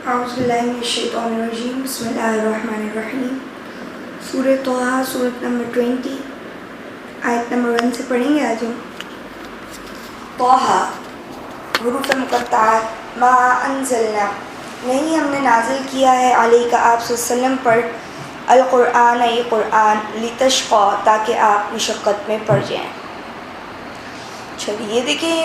اعوذ باللہ من الشیطان الرجیم بسم اللہ الرحمن الرحیم۔ سورہ طٰہٰ سورۃ نمبر 20 آیت نمبر 1 سے پڑھیں گے آج ہم۔ طٰہٰ حروف مقطعات، ما انزلنا نہیں ہم نے نازل کیا ہے علیک آپ صلی اللہ علیہ وسلم پر القرآن یہ قرآن لتشقیٰ تاکہ آپ مشقت میں پڑ جائیں۔ چلیے یہ دیکھیں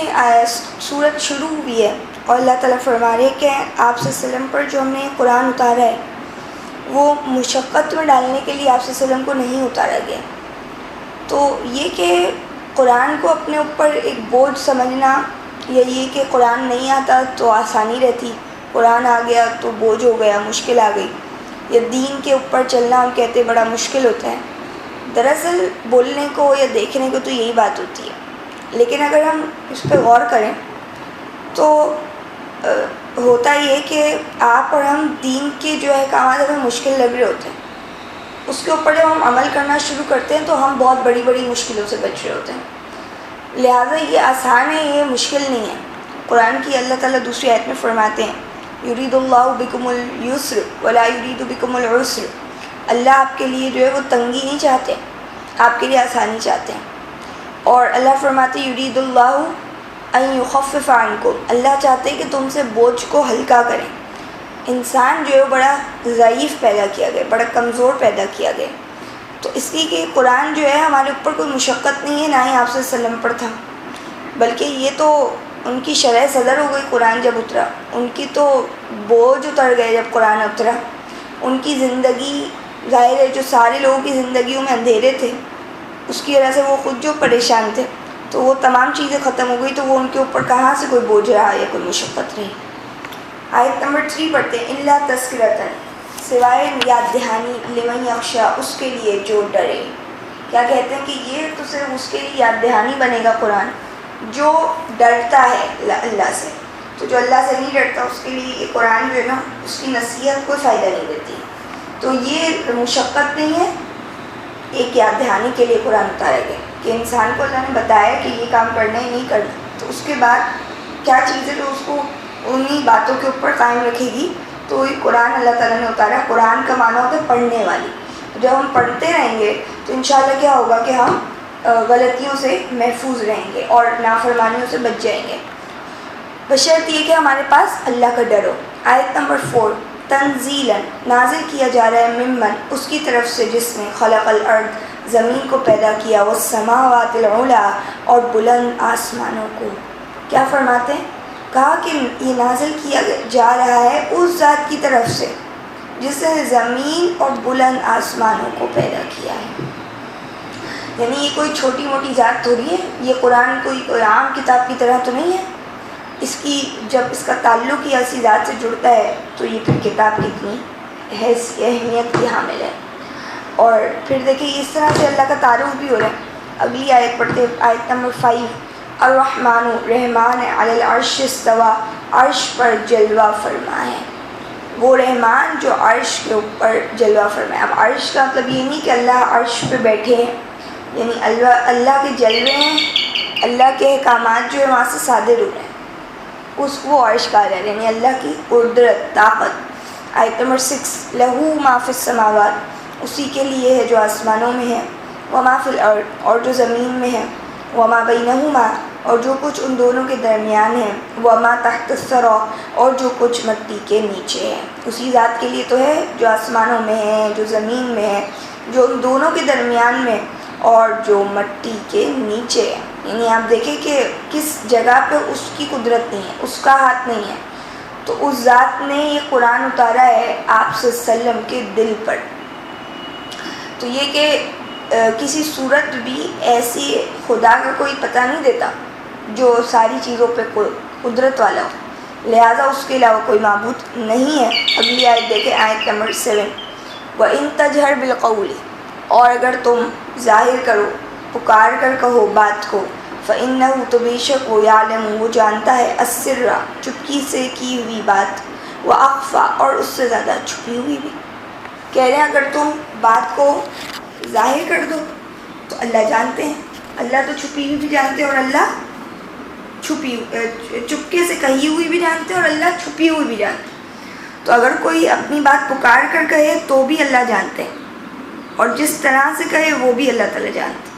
سورت شروع ہوئی ہے اور اللہ تعالیٰ فرما رہے کہ آپ صلی اللہ علیہ وسلم پر جو ہم نے قرآن اتارا ہے وہ مشقت میں ڈالنے کے لیے آپ صلی اللہ علیہ وسلم کو نہیں اتارا گیا۔ تو یہ کہ قرآن کو اپنے اوپر ایک بوجھ سمجھنا یا یہ کہ قرآن نہیں آتا تو آسانی رہتی، قرآن آ گیا تو بوجھ ہو گیا، مشکل آ گئی، یا دین کے اوپر چلنا ہم کہتے بڑا مشکل ہوتا ہے۔ دراصل بولنے کو یا دیکھنے کو تو یہی بات ہوتی ہے، لیکن اگر ہم اس پہ غور کریں تو ہوتا یہ کہ آپ اور ہم دین کے جو احکامات ہمیں مشکل لگ رہے ہوتے ہیں، اس کے اوپر جب ہم عمل کرنا شروع کرتے ہیں تو ہم بہت بڑی بڑی مشکلوں سے بچ رہے ہوتے ہیں۔ لہٰذا یہ آسان ہے، یہ مشکل نہیں ہے۔ قرآن کی اللہ تعالیٰ دوسری آیت میں فرماتے ہیں یرید اللہ بکم اليسر ولا یرید بکم العسر، اللہ آپ کے لیے جو ہے وہ تنگی نہیں چاہتے، آپ کے لیے آسانی چاہتے ہیں۔ اور اللہ فرماتے یرید اللہ ان یخفف عنکم، اللہ چاہتے ہیں کہ تم سے بوجھ کو ہلکا کریں۔ انسان جو ہے وہ بڑا ضعیف پیدا کیا گیا، بڑا کمزور پیدا کیا گیا، تو اس لیے کہ قرآن جو ہے ہمارے اوپر کوئی مشقت نہیں ہے، نہ ہی آپ صلی اللہ علیہ وسلم پر تھا، بلکہ یہ تو ان کی شرح صدر ہو گئی قرآن جب اترا، ان کی تو بوجھ اتر گئے جب قرآن اترا۔ ان کی زندگی ظاہر ہے جو سارے لوگوں کی زندگیوں میں اندھیرے تھے، اس کی وجہ سے وہ خود جو پریشان تھے، تو وہ تمام چیزیں ختم ہو گئی، تو وہ ان کے اوپر کہاں سے کوئی بوجھ رہا یا کوئی مشقت رہی۔ آیت نمبر 3 پڑھتے ہیں الا تذکرۃ، سوائے یاد دہانی لمن یخشی، اس کے لیے جو ڈرے۔ کیا کہتے ہیں کہ یہ تو صرف اس کے لیے یاد دہانی بنے گا قرآن جو ڈرتا ہے اللہ سے، تو جو اللہ سے نہیں ڈرتا اس کے لیے یہ قرآن جو ہے نا اس کی نصیحت کوئی فائدہ نہیں دیتی۔ تو یہ مشقت نہیں ہے، ایک یاد دہانی کے لیے قرآن اتارا گیا کہ انسان کو اللہ نے بتایا کہ یہ کام کرنا ہی نہیں کرنا، تو اس کے بعد کیا چیز ہے جو اس کو انہی باتوں کے اوپر قائم رکھے گی، تو یہ قرآن اللہ تعالیٰ نے اتارا۔ قرآن کا معنی ہوتا ہے پڑھنے والی، جب ہم پڑھتے رہیں گے تو انشاءاللہ کیا ہوگا کہ ہم غلطیوں سے محفوظ رہیں گے اور نافرمانیوں سے بچ جائیں گے، بشرط یہ کہ ہمارے پاس اللہ کا ڈر ہو۔ آیت نمبر 4 تنزیلا، نازل کیا جا رہا ہے ممن، اس کی طرف سے جس نے خلق الارض، زمین کو پیدا کیا، والسماوات العلی، اور بلند آسمانوں کو۔ کیا فرماتے ہیں؟ کہا کہ یہ نازل کیا جا رہا ہے اس ذات کی طرف سے جس نے زمین اور بلند آسمانوں کو پیدا کیا ہے۔ یعنی یہ کوئی چھوٹی موٹی ذات تھوڑی ہے، یہ قرآن کوئی عام کتاب کی طرح تو نہیں ہے، اس کی جب اس کا تعلق ہی ایسی ذات سے جڑتا ہے تو یہ پھر کتاب کتنی اہمیت کی حامل ہے۔ اور پھر دیکھیں اس طرح سے اللہ کا تعارف بھی ہو رہا ہے۔ اگلی آیت پڑھتے آیت نمبر 5 الرحمن، رحمان علی العرش استویٰ، عرش پر جلوہ فرما ہے۔ وہ رحمان جو عرش کے اوپر جلوہ فرمائے۔ اب عرش کا مطلب یہ نہیں کہ اللہ عرش پہ بیٹھے ہیں، یعنی اللہ کے جلوے ہیں، اللہ کے احکامات جو ہے وہاں سے صادر ہو رہے ہیں، اس کو وہ عرش کہا جائے، یعنی اللہ کی قدرت، طاقت۔ آیت نمبر 6 لہو ما فی السماوات، اسی کے لیے ہے جو آسمانوں میں ہے، وما فی الارض، اور جو زمین میں ہے، وما بینہما، اور جو کچھ ان دونوں کے درمیان ہے، وما تحت الثری، اور جو کچھ مٹی کے نیچے ہے۔ اسی ذات کے لیے تو ہے جو آسمانوں میں ہے، جو زمین میں ہے، جو ان دونوں کے درمیان میں، اور جو مٹی کے نیچے ہے۔ یعنی آپ دیکھیں کہ کس جگہ پہ اس کی قدرت نہیں ہے، اس کا ہاتھ نہیں ہے، تو اس ذات نے یہ قرآن اتارا ہے آپ صلی اللہ علیہ وسلم کے دل پر۔ تو یہ کہ کسی صورت بھی ایسی خدا کا کوئی پتہ نہیں دیتا جو ساری چیزوں پہ قدرت والا ہو، لہٰذا اس کے علاوہ کوئی معبود نہیں ہے۔ اگلی آیت دیکھیں آیت نمبر 7 وَإِن تَجْهَرْ بِالْقَوْلِ، اور اگر تم ظاہر کرو، پکار کر کہو بات کو، فَإِنَّهُ، تو بے شک وہ يَعْلَمُ، وہ جانتا ہے، السِّرَّ، چپکی سے کی ہوئی بات، وَأَخْفَى، اور اس سے زیادہ چھپی ہوئی بھی۔ کہہ رہے ہیں اگر تم بات کو ظاہر کر دو تو اللہ جانتے ہیں، اللہ تو چھپی ہوئی بھی جانتے ہیں، اور اللہ چپکے سے کہی ہوئی بھی جانتے ہیں، اور اللہ چھپی ہوئی بھی جانتے ہیں۔ تو اگر کوئی اپنی بات پکار کر کہے تو بھی اللہ جانتے ہیں، اور جس طرح سے کہے وہ بھی اللہ تعالیٰ جانتے ہیں۔